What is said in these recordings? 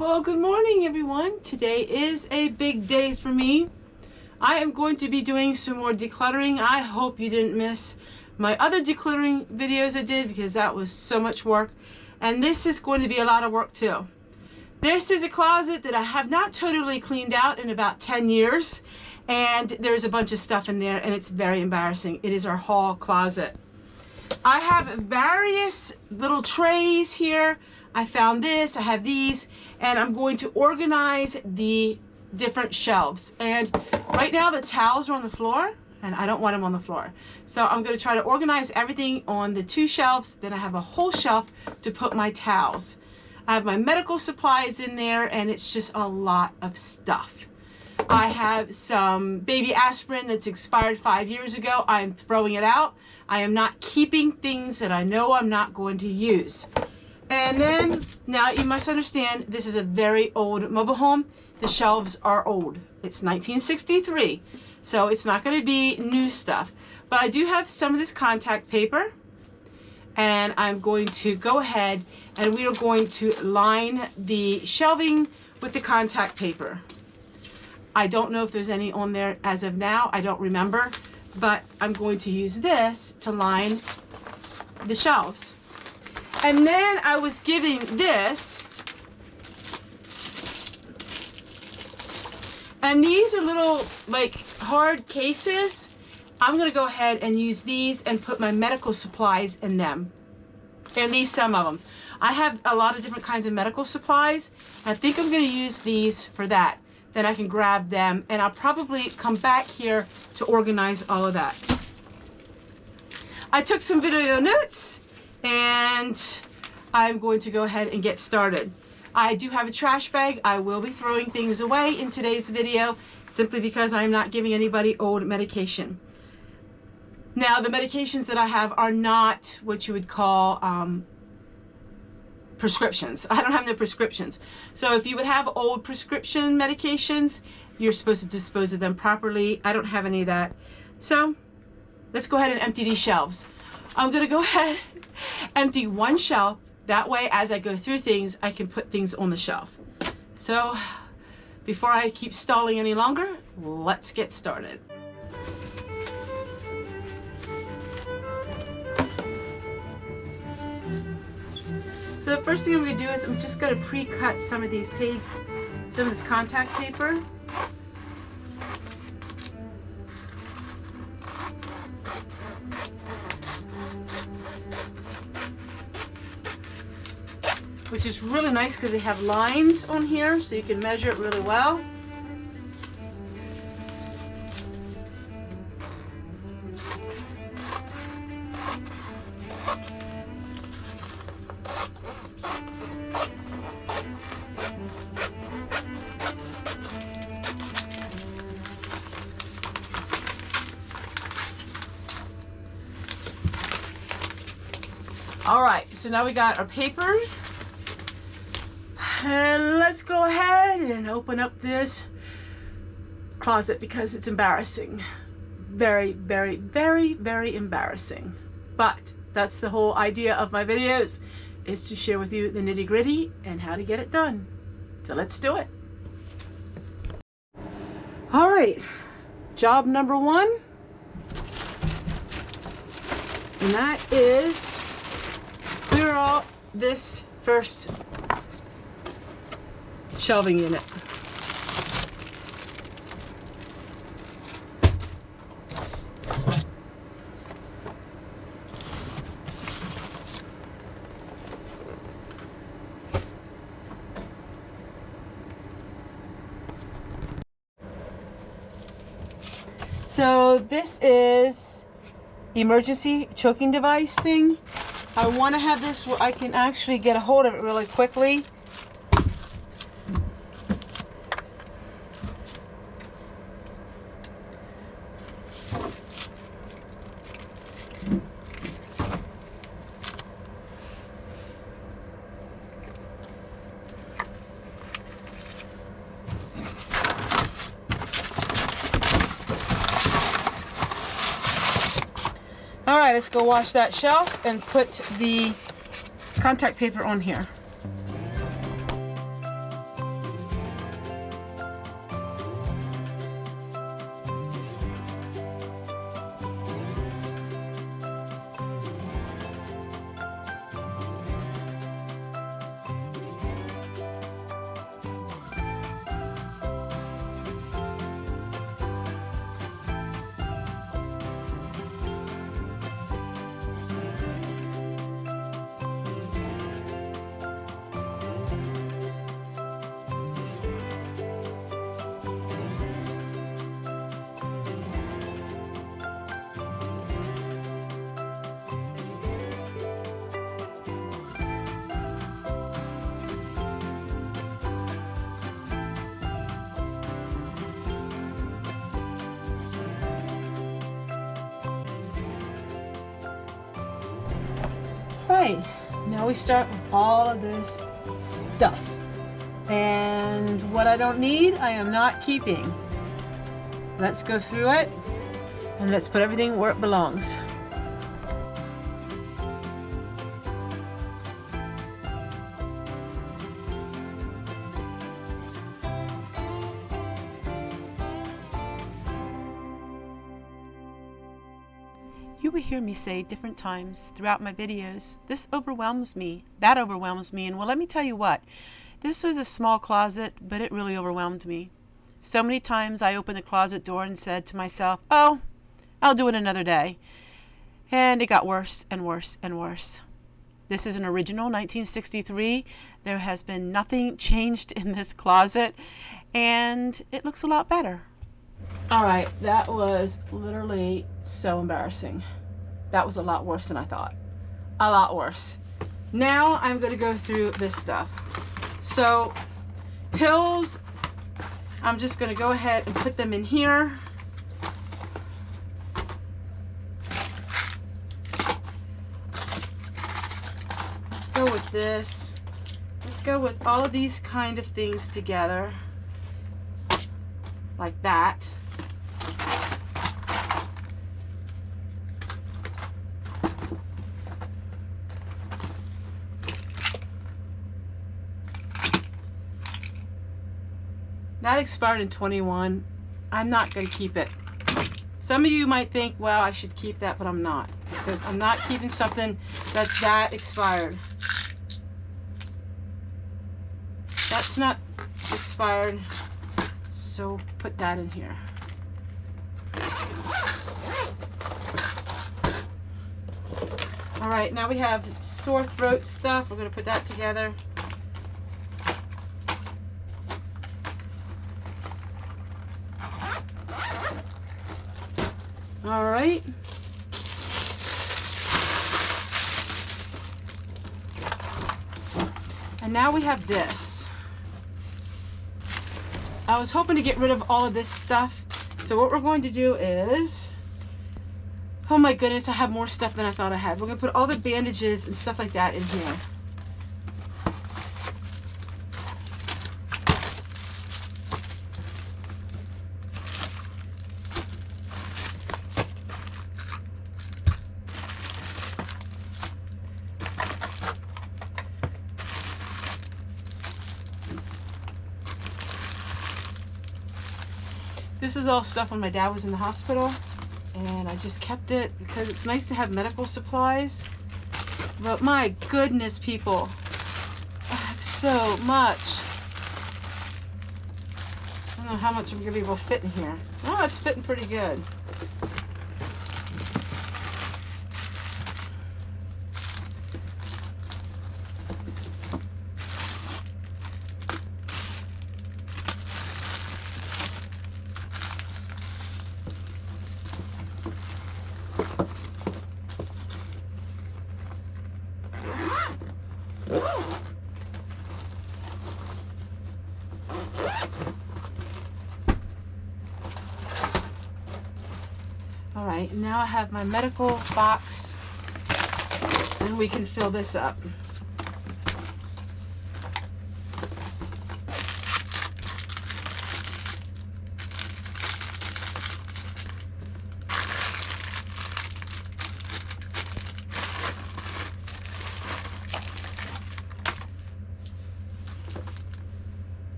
Well, good morning everyone. Today is a big day for me. I am going to be doing some more decluttering. I hope you didn't miss my other decluttering videos I did because that was so much work. And this is going to be a lot of work too. This is a closet that I have not totally cleaned out in about 10 years. And there's a bunch of stuff in there and it's very embarrassing. It is our hall closet. I have various little trays here. I found this, I have these, and I'm going to organize the different shelves. And right now the towels are on the floor and I don't want them on the floor. So I'm going to try to organize everything on the two shelves. Then I have a whole shelf to put my towels. I have my medical supplies in there and it's just a lot of stuff. I have some baby aspirin that's expired 5 years ago. I'm throwing it out. I am not keeping things that I know I'm not going to use. And then, now you must understand, this is a very old mobile home. The shelves are old. It's 1963, so it's not going to be new stuff. But I do have some of this contact paper, and I'm going to go ahead and we are going to line the shelving with the contact paper. I don't know if there's any on there as of now. I don't remember, but I'm going to use this to line the shelves. And then I was giving this, and these are little like hard cases. I'm gonna go ahead and use these and put my medical supplies in them. At least some of them. I have a lot of different kinds of medical supplies. I think I'm gonna use these for that. Then I can grab them and I'll probably come back here to organize all of that. I took some video notes and I'm going to go ahead and get started. I do have a trash bag. I will be throwing things away in today's video simply because I'm not giving anybody old medication. Now the medications that I have are not what you would call prescriptions. I don't have no prescriptions. So if you would have old prescription medications, you're supposed to dispose of them properly. I don't have any of that. So let's go ahead and empty these shelves. I'm gonna go ahead, empty one shelf. That way, as I go through things, I can put things on the shelf. So before I keep stalling any longer, let's get started. So the first thing I'm gonna do is I'm just gonna pre-cut some of these some of this contact paper. Which is really nice because they have lines on here so you can measure it really well. All right, so now we got our paper. And let's go ahead and open up this closet because it's embarrassing. Very, very, very, very embarrassing. But that's the whole idea of my videos, is to share with you the nitty-gritty and how to get it done. So let's do it. All right, job number one. And that is clear out this first shelving unit. So this is emergency choking device thing. I want to have this where I can actually get a hold of it really quickly. All right, let's go wash that shelf and put the contact paper on here. right, now we start with all of this stuff. And what I don't need, I am not keeping. Let's go through it and let's put everything where it belongs. You will hear me say different times throughout my videos, this overwhelms me, that overwhelms me, and well, let me tell you what, this was a small closet, but it really overwhelmed me. So many times I opened the closet door and said to myself, oh, I'll do it another day. And it got worse and worse and worse. This is an original 1963. There has been nothing changed in this closet, and it looks a lot better. All right, that was literally so embarrassing. That was a lot worse than I thought. A lot worse. Now I'm going to go through this stuff. So, pills, I'm just going to go ahead and put them in here. Let's go with this. Let's go with all of these kind of things together. Like that. That expired in 21. I'm not going to keep it. Some of you might think, well, I should keep that, but I'm not. Because I'm not keeping something that's that expired. That's not expired. So put that in here. All right, now we have sore throat stuff. We're going to put that together. All right. And now we have this. I was hoping to get rid of all of this stuff. So what we're going to do is, oh my goodness, I have more stuff than I thought I had. We're going to put all the bandages and stuff like that in here. This is all stuff when my dad was in the hospital, and I just kept it because it's nice to have medical supplies. But my goodness, people, I have so much. I don't know how much I'm going to be able to fit in here. Oh, it's fitting pretty good. All right, now I have my medical box, and we can fill this up.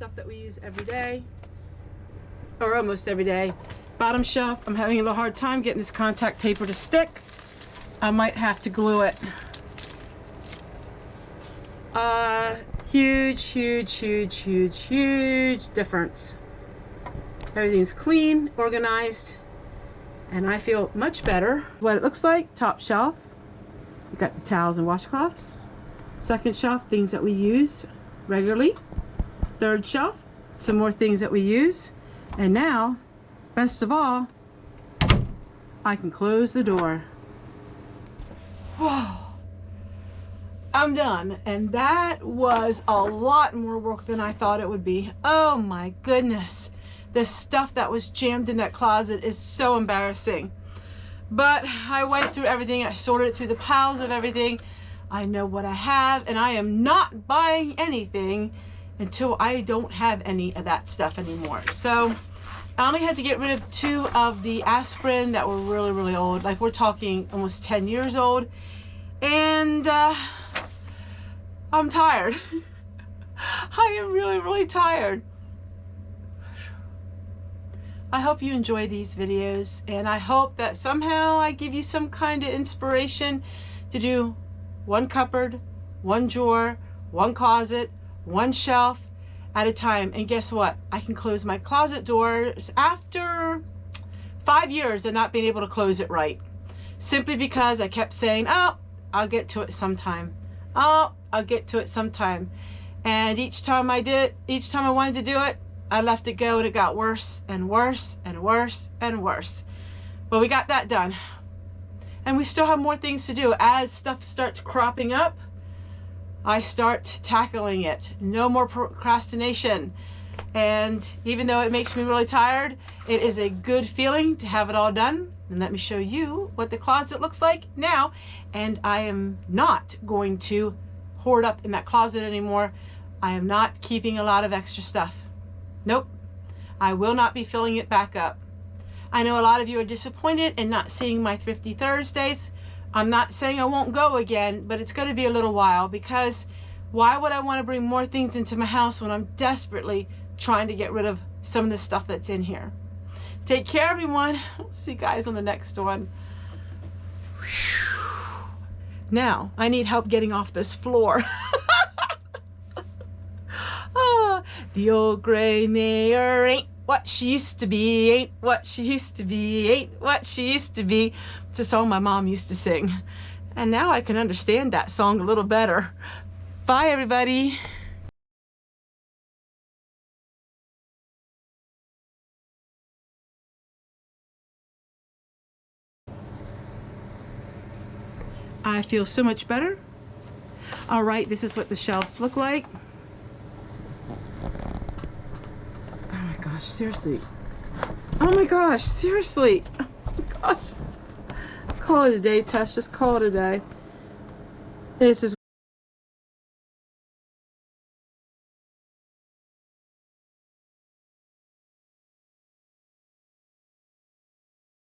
stuff that we use every day, or almost every day. Bottom shelf, I'm having a little hard time getting this contact paper to stick. I might have to glue it. Huge difference. Everything's clean, organized, and I feel much better. What it looks like, top shelf, we got the towels and washcloths. Second shelf, things that we use regularly. Third shelf, some more things that we use. And now, best of all, I can close the door. Whoa. I'm done, and that was a lot more work than I thought it would be. Oh my goodness. The stuff that was jammed in that closet is so embarrassing. But I went through everything. I sorted it through the piles of everything. I know what I have, and I am not buying anything until I don't have any of that stuff anymore. So I only had to get rid of 2 of the aspirin that were really old. Like, we're talking almost 10 years old. And I'm tired. I am really tired. I hope you enjoy these videos, and I hope that somehow I give you some kind of inspiration to do 1 cupboard, 1 drawer, 1 closet, 1 shelf at a time. And guess what? I can close my closet doors after 5 years of not being able to close it right. Simply because I kept saying, oh, I'll get to it sometime. Oh, I'll get to it sometime. And each time I wanted to do it, I left it go, and it got worse and worse and worse and worse. But we got that done. And we still have more things to do. As stuff starts cropping up, I start tackling it. No more procrastination. And even though it makes me really tired, it is a good feeling to have it all done. And let me show you what the closet looks like now. And I am not going to hoard up in that closet anymore. I am not keeping a lot of extra stuff. Nope. I will not be filling it back up. I know a lot of you are disappointed in not seeing my Thrifty Thursdays. I'm not saying I won't go again, but it's going to be a little while, because why would I want to bring more things into my house when I'm desperately trying to get rid of some of the stuff that's in here? Take care, everyone. See you guys on the next one. Now, I need help getting off this floor. Oh, the old gray mare ain't what she used to be, ain't what she used to be, ain't what she used to be. It's a song my mom used to sing. And now I can understand that song a little better. Bye, everybody. I feel so much better. All right, this is what the shelves look like. Oh my gosh, seriously. Oh my gosh, seriously. Oh my gosh. Call it a day, Tess. Just call it a day. This is